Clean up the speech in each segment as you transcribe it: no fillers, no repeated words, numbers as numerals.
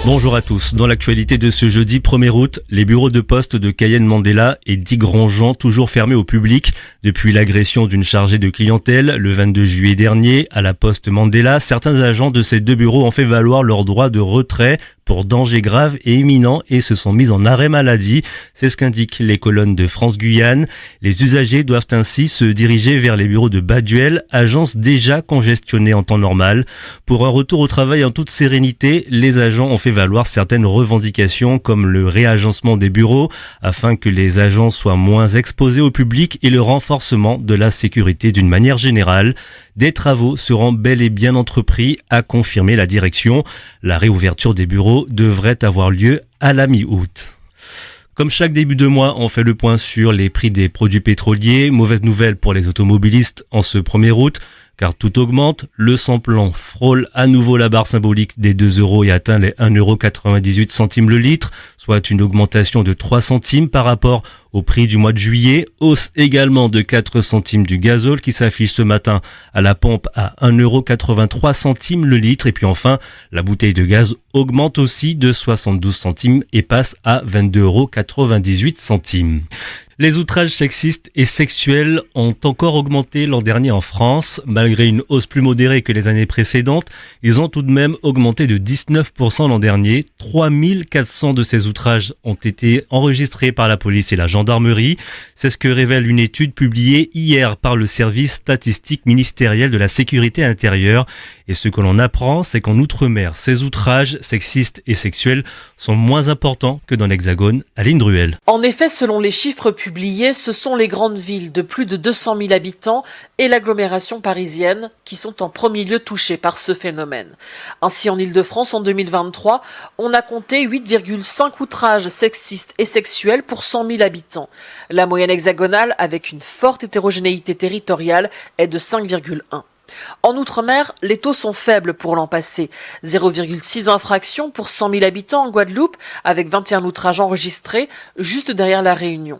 Bonjour à tous. Dans l'actualité de ce jeudi 1er août, les bureaux de poste de Cayenne Mandela et d'Y-Grandjean toujours fermés au public. Depuis l'agression d'une chargée de clientèle le 22 juillet dernier à la poste Mandela, certains agents de ces deux bureaux ont fait valoir leur droit de retrait pour danger grave et imminent et se sont mis en arrêt maladie. C'est ce qu'indiquent les colonnes de France-Guyane. Les usagers doivent ainsi se diriger vers les bureaux de Baduel, agence déjà congestionnée en temps normal. Pour un retour au travail en toute sérénité, les agents ont fait valoir certaines revendications comme le réagencement des bureaux afin que les agents soient moins exposés au public et le renforcement de la sécurité d'une manière générale. Des travaux seront bel et bien entrepris, a confirmé la direction. La réouverture des bureaux devrait avoir lieu à la mi-août. Comme chaque début de mois, on fait le point sur les prix des produits pétroliers. Mauvaise nouvelle pour les automobilistes en ce 1er août, car tout augmente. Le samplon frôle à nouveau la barre symbolique des 2 € et atteint les 1,98 € le litre, soit une augmentation de 3 centimes par rapport au prix du mois de juillet. Hausse également de 4 centimes du gazole qui s'affiche ce matin à la pompe à 1,83 € le litre. Et puis enfin, la bouteille de gaz augmente aussi de 72 centimes et passe à 22,98 €. Les outrages sexistes et sexuels ont encore augmenté l'an dernier en France. Malgré une hausse plus modérée que les années précédentes, ils ont tout de même augmenté de 19% l'an dernier. 3400 de ces outrages ont été enregistrés par la police et la gendarmerie. C'est ce que révèle une étude publiée hier par le service statistique ministériel de la sécurité intérieure. Et ce que l'on apprend, c'est qu'en Outre-mer, ces outrages sexistes et sexuels sont moins importants que dans l'Hexagone. Aline Druel. En effet, selon les chiffres publiés, ce sont les grandes villes de plus de 200 000 habitants et l'agglomération parisienne qui sont en premier lieu touchées par ce phénomène. Ainsi, en Île-de-France, en 2023, on a compté 8,5 outrages sexistes et sexuels pour 100 000 habitants. La moyenne hexagonale, avec une forte hétérogénéité territoriale, est de 5,1. En Outre-mer, les taux sont faibles pour l'an passé. 0,6 infractions pour 100 000 habitants en Guadeloupe, avec 21 outrages enregistrés, juste derrière la Réunion.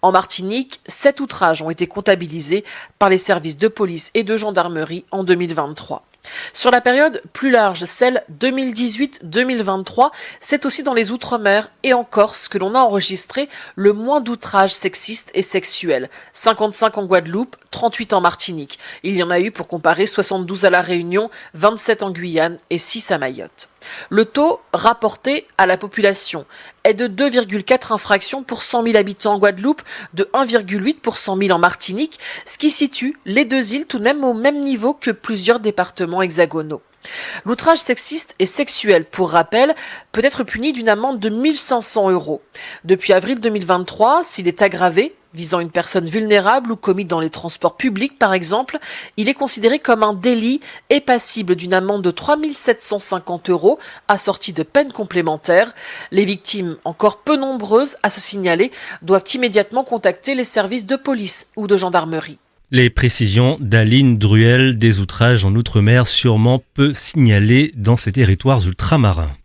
En Martinique, 7 outrages ont été comptabilisés par les services de police et de gendarmerie en 2023. Sur la période plus large, celle 2018-2023, c'est aussi dans les Outre-mer et en Corse que l'on a enregistré le moins d'outrages sexistes et sexuels. 55 en Guadeloupe, 38 en Martinique. Il y en a eu, pour comparer, 72 à La Réunion, 27 en Guyane et 6 à Mayotte. Le taux rapporté à la population est de 2,4 infractions pour 100 000 habitants en Guadeloupe, de 1,8 pour 100 000 en Martinique, ce qui situe les deux îles tout de même au même niveau que plusieurs départements hexagonaux. L'outrage sexiste et sexuel, pour rappel, peut être puni d'une amende de 1 500 €. Depuis avril 2023, s'il est aggravé, visant une personne vulnérable ou commis dans les transports publics par exemple, il est considéré comme un délit et passible d'une amende de 3 750 € assortie de peines complémentaires. Les victimes, encore peu nombreuses à se signaler, doivent immédiatement contacter les services de police ou de gendarmerie. Les précisions d'Aline Druel, des outrages en Outre-mer sûrement peu signalés dans ces territoires ultramarins.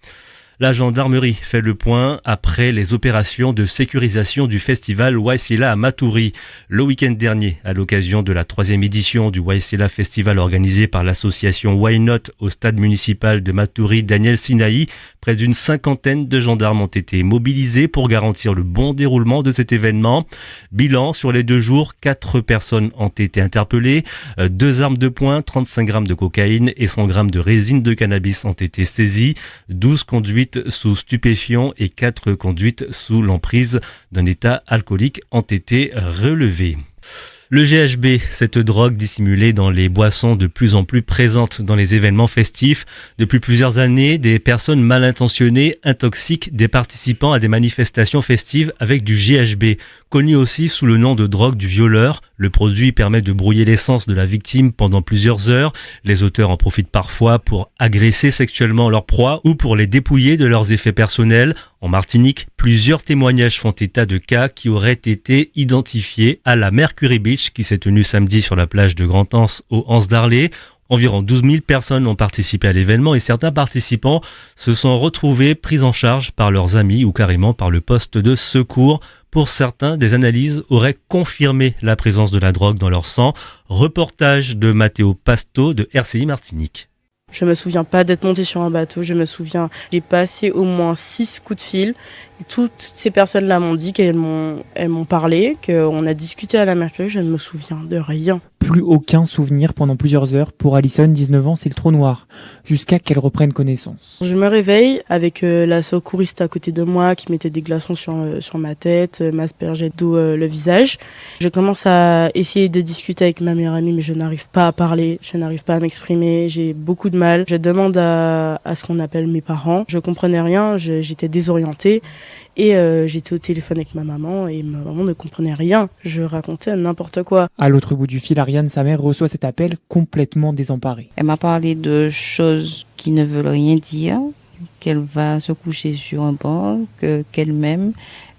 La gendarmerie fait le point après les opérations de sécurisation du festival Waissila à Matoury. Le week-end dernier, à l'occasion de la 3e édition du Waissila Festival organisé par l'association Why Not au stade municipal de Matoury Daniel Sinaï, près d'une 50aine de gendarmes ont été mobilisés pour garantir le bon déroulement de cet événement. Bilan, sur les 2 jours, 4 personnes ont été interpellées, 2 armes de poing, 35 grammes de cocaïne et 100 grammes de résine de cannabis ont été saisies, 12 conduites sous stupéfiants et 4 conduites sous l'emprise d'un état alcoolique ont été relevées. Le GHB, cette drogue dissimulée dans les boissons de plus en plus présente dans les événements festifs. Depuis plusieurs années, des personnes mal intentionnées intoxiquent des participants à des manifestations festives avec du GHB. Connu aussi sous le nom de drogue du violeur, le produit permet de brouiller l'essence de la victime pendant plusieurs heures. Les auteurs en profitent parfois pour agresser sexuellement leur proie ou pour les dépouiller de leurs effets personnels. En Martinique, plusieurs témoignages font état de cas qui auraient été identifiés à la Mercury Beach qui s'est tenue samedi sur la plage de Grand-Anse au Anse d'Arlé. Environ 12 000 personnes ont participé à l'événement et certains participants se sont retrouvés pris en charge par leurs amis ou carrément par le poste de secours. Pour certains, des analyses auraient confirmé la présence de la drogue dans leur sang. Reportage de Matteo Pasto de RCI Martinique. Je me souviens pas d'être montée sur un bateau, j'ai passé au moins 6 coups de fil. Et toutes ces personnes-là m'ont dit elles m'ont parlé, qu'on a discuté à la Mercury, je ne me souviens de rien. Plus aucun souvenir pendant plusieurs heures. Pour Alison, 19 ans, c'est le trou noir. Jusqu'à qu'elle reprenne connaissance. Je me réveille avec la secouriste à côté de moi qui mettait des glaçons sur ma tête, m'aspergeait d'eau le visage. Je commence à essayer de discuter avec ma meilleure amie, mais je n'arrive pas à parler, je n'arrive pas à m'exprimer, j'ai beaucoup de mal. Je demande à ce qu'on appelle mes parents. Je comprenais rien, j'étais désorientée. Et j'étais au téléphone avec ma maman et ma maman ne comprenait rien. Je racontais n'importe quoi. À l'autre bout du fil, Ariane, sa mère, reçoit cet appel complètement désemparée. Elle m'a parlé de choses qui ne veulent rien dire, qu'elle va se coucher sur un banc, qu'elle m'aime.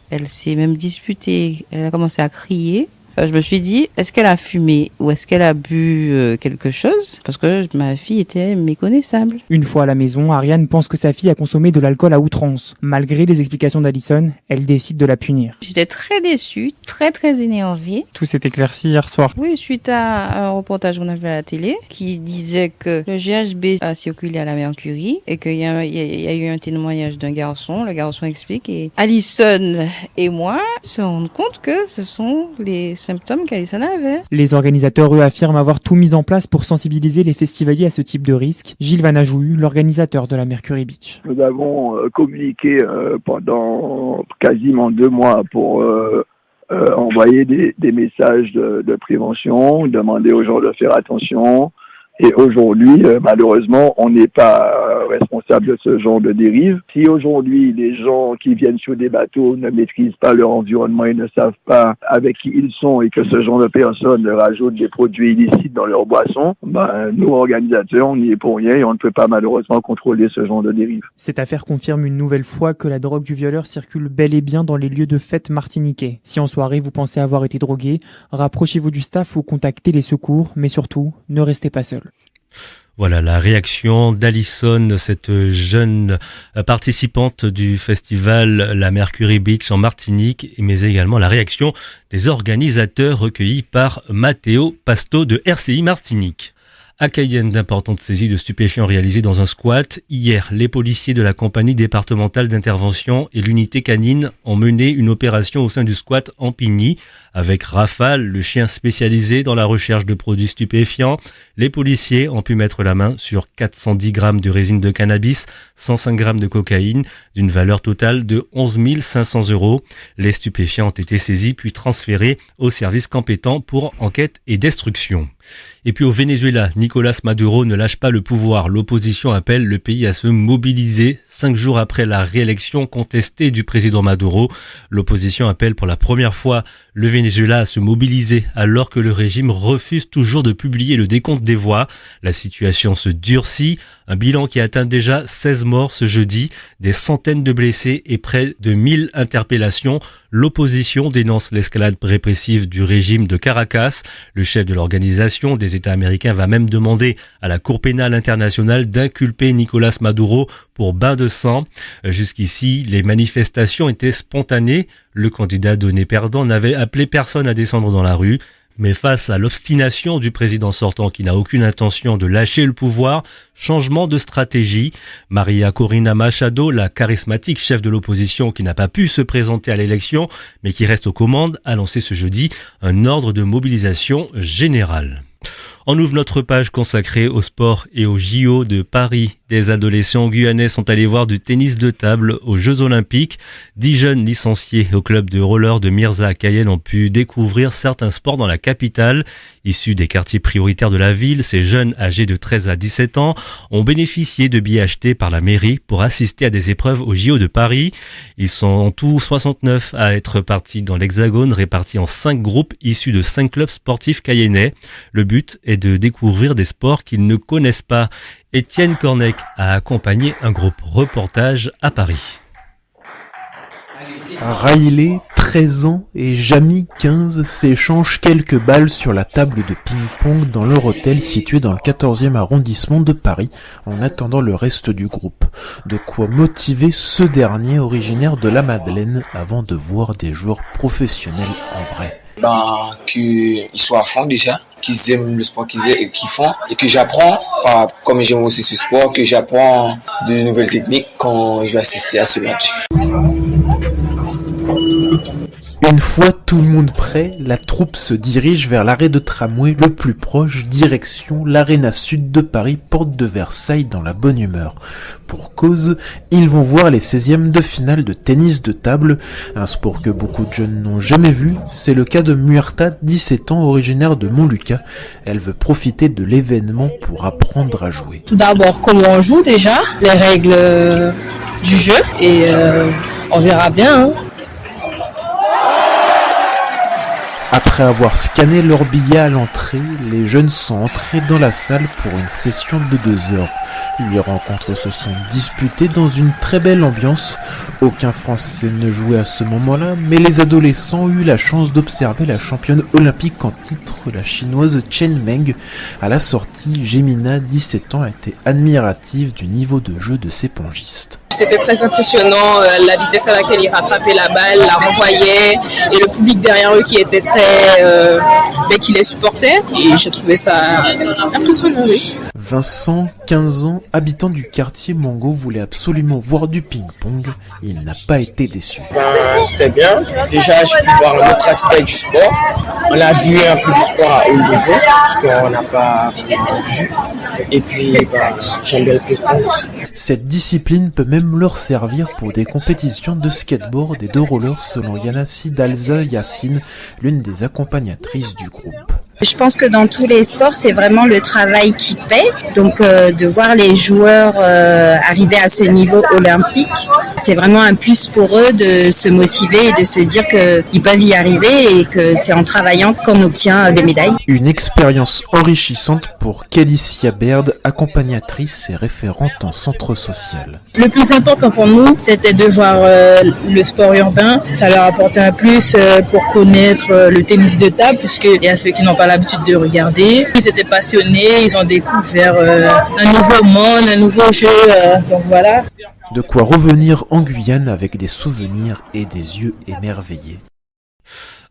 Elle s'est même disputée, elle a commencé à crier. Je me suis dit, est-ce qu'elle a fumé ou est-ce qu'elle a bu quelque chose? Parce que ma fille était méconnaissable. Une fois à la maison, Ariane pense que sa fille a consommé de l'alcool à outrance. Malgré les explications d'Alison, elle décide de la punir. J'étais très déçue, très énervée. Tout s'est éclairci hier soir. Oui, suite à un reportage qu'on a fait à la télé qui disait que le GHB a circulé à la Mercury et qu'il y a eu un témoignage d'un garçon. Le garçon explique et Alison et moi se rendent compte que ce sont les symptômes qu'Alison avait. Les organisateurs, eux, affirment avoir tout mis en place pour sensibiliser les festivaliers à ce type de risque. Gilles Vanajou, l'organisateur de la Mercury Beach. Nous avons communiqué pendant quasiment 2 mois pour envoyer des messages de prévention, demander aux gens de faire attention. Et aujourd'hui, malheureusement, on n'est pas responsable de ce genre de dérive. Si aujourd'hui, les gens qui viennent sur des bateaux ne maîtrisent pas leur environnement et ne savent pas avec qui ils sont et que ce genre de personnes rajoutent des produits illicites dans leurs boissons, nous, organisateurs, on n'y est pour rien et on ne peut pas malheureusement contrôler ce genre de dérive. Cette affaire confirme une nouvelle fois que la drogue du violeur circule bel et bien dans les lieux de fête martiniquais. Si en soirée, vous pensez avoir été drogué, rapprochez-vous du staff ou contactez les secours, mais surtout, ne restez pas seul. Voilà la réaction d'Alison, cette jeune participante du festival La Mercury Beach en Martinique, mais également la réaction des organisateurs recueillis par Matteo Pasto de RCI Martinique. À Cayenne, d'importantes saisies de stupéfiants réalisées dans un squat. Hier, les policiers de la compagnie départementale d'intervention et l'unité canine ont mené une opération au sein du squat en Pigny. Avec Rafale, le chien spécialisé dans la recherche de produits stupéfiants, les policiers ont pu mettre la main sur 410 grammes de résine de cannabis, 105 grammes de cocaïne, d'une valeur totale de 11 500 €. Les stupéfiants ont été saisis puis transférés aux services compétents pour enquête et destruction. Et puis au Venezuela, Nicolás Maduro ne lâche pas le pouvoir. L'opposition appelle le pays à se mobiliser 5 jours après la réélection contestée du président Maduro. L'opposition appelle pour la première fois le Venezuela à se mobiliser alors que le régime refuse toujours de publier le décompte des voix. La situation se durcit. Un bilan qui atteint déjà 16 morts ce jeudi, des centaines de blessés et près de 1000 interpellations. L'opposition dénonce l'escalade répressive du régime de Caracas. Le chef de l'Organisation des États américains va même demander à la Cour pénale internationale d'inculper Nicolás Maduro pour bain de sang. Jusqu'ici, les manifestations étaient spontanées. Le candidat donné perdant n'avait appelé personne à descendre dans la rue. Mais face à l'obstination du président sortant qui n'a aucune intention de lâcher le pouvoir, changement de stratégie. Maria Corina Machado, la charismatique chef de l'opposition qui n'a pas pu se présenter à l'élection, mais qui reste aux commandes, a lancé ce jeudi un ordre de mobilisation générale. On ouvre notre page consacrée au sport et aux JO de Paris. Des adolescents guyanais sont allés voir du tennis de table aux Jeux Olympiques. 10 jeunes licenciés au club de roller de Mirza à Cayenne ont pu découvrir certains sports dans la capitale. Issus des quartiers prioritaires de la ville, ces jeunes âgés de 13 à 17 ans ont bénéficié de billets achetés par la mairie pour assister à des épreuves aux JO de Paris. Ils sont en tout 69 à être partis dans l'Hexagone, répartis en 5 groupes issus de 5 clubs sportifs cayennais. Le but est de découvrir des sports qu'ils ne connaissent pas. Étienne Cornec a accompagné un groupe reportage à Paris. Riley, 13 ans, et Jamy, 15, s'échangent quelques balles sur la table de ping-pong dans leur hôtel situé dans le 14e arrondissement de Paris, en attendant le reste du groupe. De quoi motiver ce dernier originaire de la Madeleine avant de voir des joueurs professionnels en vrai. Qu'ils soient à fond déjà, qu'ils aiment le sport qu'ils font et que j'apprends, comme j'aime aussi ce sport, que j'apprends de nouvelles techniques quand je vais assister à ce match. Une fois tout le monde prêt, la troupe se dirige vers l'arrêt de tramway le plus proche, direction l'Arena Sud de Paris, porte de Versailles, dans la bonne humeur. Pour cause, ils vont voir les 16e de finale de tennis de table, un sport que beaucoup de jeunes n'ont jamais vu. C'est le cas de Muerta, 17 ans, originaire de Montlucas. Elle veut profiter de l'événement pour apprendre à jouer. Tout d'abord, comment on joue déjà, les règles du jeu, et on verra bien, hein. Après avoir scanné leur billet à l'entrée, les jeunes sont entrés dans la salle pour une session de 2 heures. Les rencontres se sont disputées dans une très belle ambiance. Aucun Français ne jouait à ce moment-là, mais les adolescents ont eu la chance d'observer la championne olympique en titre, la chinoise Chen Meng. À la sortie, Jemina, 17 ans, a été admirative du niveau de jeu de ses pongistes. C'était très impressionnant, la vitesse à laquelle ils rattrapaient la balle, la renvoyaient, et le public derrière eux qui était qui les supportait, et j'ai trouvé ça impressionnant, oui. Vincent, 15 ans, habitant du quartier Mango, voulait absolument voir du ping-pong. Il n'a pas été déçu. C'était bien. Déjà, j'ai pu voir un autre aspect du sport. On a vu un peu du sport à haut niveau, parce qu'on n'a pas vraiment vu. Et puis, j'aime bien le ping-pong aussi. Cette discipline peut même leur servir pour des compétitions de skateboard et de roller, selon Yana Sidalza Yassine, l'une des accompagnatrices du groupe. Je pense que dans tous les sports, c'est vraiment le travail qui paie. Donc de voir les joueurs arriver à ce niveau olympique, c'est vraiment un plus pour eux de se motiver et de se dire qu'ils peuvent y arriver et que c'est en travaillant qu'on obtient des médailles. Une expérience enrichissante pour Kélicia Baird, accompagnatrice et référente en centre social. Le plus important pour nous, c'était de voir le sport urbain. Ça leur apportait un plus pour connaître le tennis de table, puisqu'il y a ceux qui n'ont pas l'habitude de regarder. Ils étaient passionnés, ils ont découvert un nouveau monde, un nouveau jeu, donc voilà. De quoi revenir en Guyane avec des souvenirs et des yeux émerveillés.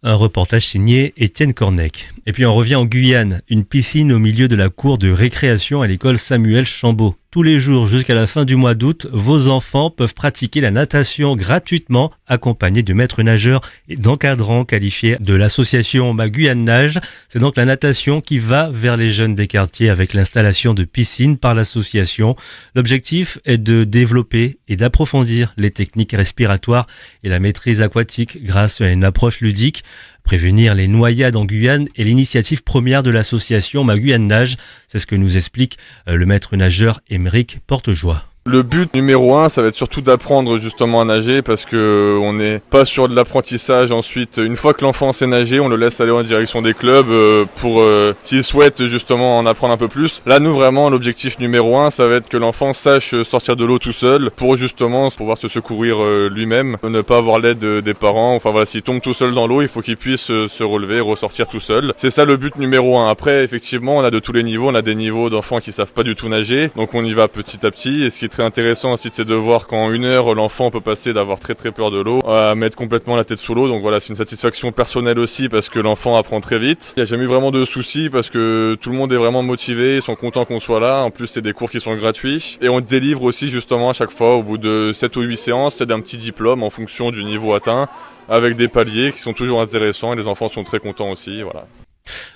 Un reportage signé Étienne Cornec. Et puis on revient en Guyane, une piscine au milieu de la cour de récréation à l'école Samuel Chambaud. Tous les jours jusqu'à la fin du mois d'août, vos enfants peuvent pratiquer la natation gratuitement, accompagnés de maîtres nageurs et d'encadrants qualifiés de l'association Ma Guyane Nage. C'est donc la natation qui va vers les jeunes des quartiers avec l'installation de piscines par l'association. L'objectif est de développer et d'approfondir les techniques respiratoires et la maîtrise aquatique grâce à une approche ludique. Prévenir les noyades en Guyane est l'initiative première de l'association Ma Guyane Nage. C'est ce que nous explique le maître nageur Émeric Portejoie. Le but numéro 1, ça va être surtout d'apprendre justement à nager parce que on n'est pas sur de l'apprentissage ensuite. Une fois que l'enfant sait nager, on le laisse aller en direction des clubs pour s'il souhaite justement en apprendre un peu plus. Là, nous vraiment, l'objectif numéro 1, ça va être que l'enfant sache sortir de l'eau tout seul pour justement pouvoir se secourir lui-même, ne pas avoir l'aide des parents. Enfin voilà, s'il tombe tout seul dans l'eau, il faut qu'il puisse se relever, ressortir tout seul. C'est ça le but numéro 1. Après, effectivement, on a de tous les niveaux. On a des niveaux d'enfants qui savent pas du tout nager, donc on y va petit à petit. Et ce qui est très intéressant aussi, c'est de voir qu'en 1 heure, l'enfant peut passer d'avoir très très peur de l'eau à mettre complètement la tête sous l'eau. Donc voilà, c'est une satisfaction personnelle aussi parce que l'enfant apprend très vite. Il n'y a jamais eu vraiment de soucis parce que tout le monde est vraiment motivé, ils sont contents qu'on soit là. En plus, c'est des cours qui sont gratuits. Et on délivre aussi justement à chaque fois, au bout de 7 ou 8 séances, c'est d'un petit diplôme en fonction du niveau atteint avec des paliers qui sont toujours intéressants et les enfants sont très contents aussi. Voilà.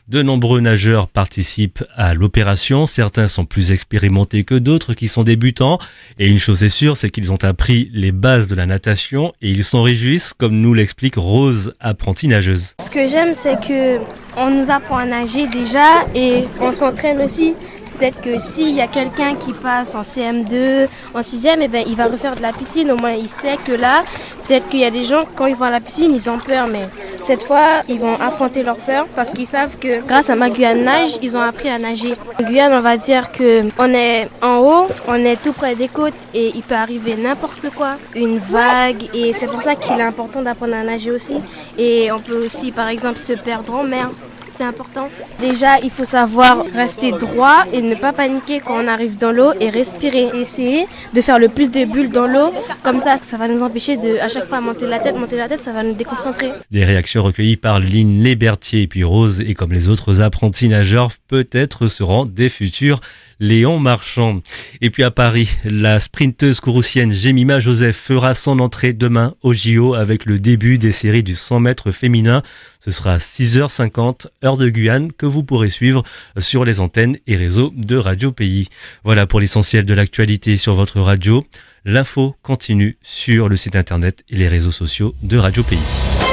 De nombreux nageurs participent à l'opération, certains sont plus expérimentés que d'autres qui sont débutants et une chose est sûre, c'est qu'ils ont appris les bases de la natation et ils s'en réjouissent comme nous l'explique Rose, apprentie nageuse. Ce que j'aime c'est que on nous apprend à nager déjà et on s'entraîne aussi. Peut-être que s'il y a quelqu'un qui passe en CM2, en 6e, eh ben, il va refaire de la piscine. Au moins, il sait que là, peut-être qu'il y a des gens, quand ils vont à la piscine, ils ont peur. Mais cette fois, ils vont affronter leur peur parce qu'ils savent que grâce à Ma Guyane Nage, ils ont appris à nager. En Guyane, on va dire qu'on est en haut, on est tout près des côtes et il peut arriver n'importe quoi, une vague. Et c'est pour ça qu'il est important d'apprendre à nager aussi. Et on peut aussi, par exemple, se perdre en mer. c'est important. Déjà, il faut savoir rester droit et ne pas paniquer quand on arrive dans l'eau et respirer. Essayer de faire le plus de bulles dans l'eau, comme ça va nous empêcher de à chaque fois monter la tête, ça va nous déconcentrer. Des réactions recueillies par Lynn Lébertier et puis Rose, et comme les autres apprentis nageurs, peut-être seront des futurs Léon Marchand. Et puis à Paris, la sprinteuse courroucienne Jemima Joseph fera son entrée demain au JO avec le début des séries du 100 mètres féminin. Ce sera à 6h50, heure de Guyane, que vous pourrez suivre sur les antennes et réseaux de Radio Pays. Voilà pour l'essentiel de l'actualité sur votre radio. L'info continue sur le site internet et les réseaux sociaux de Radio Pays.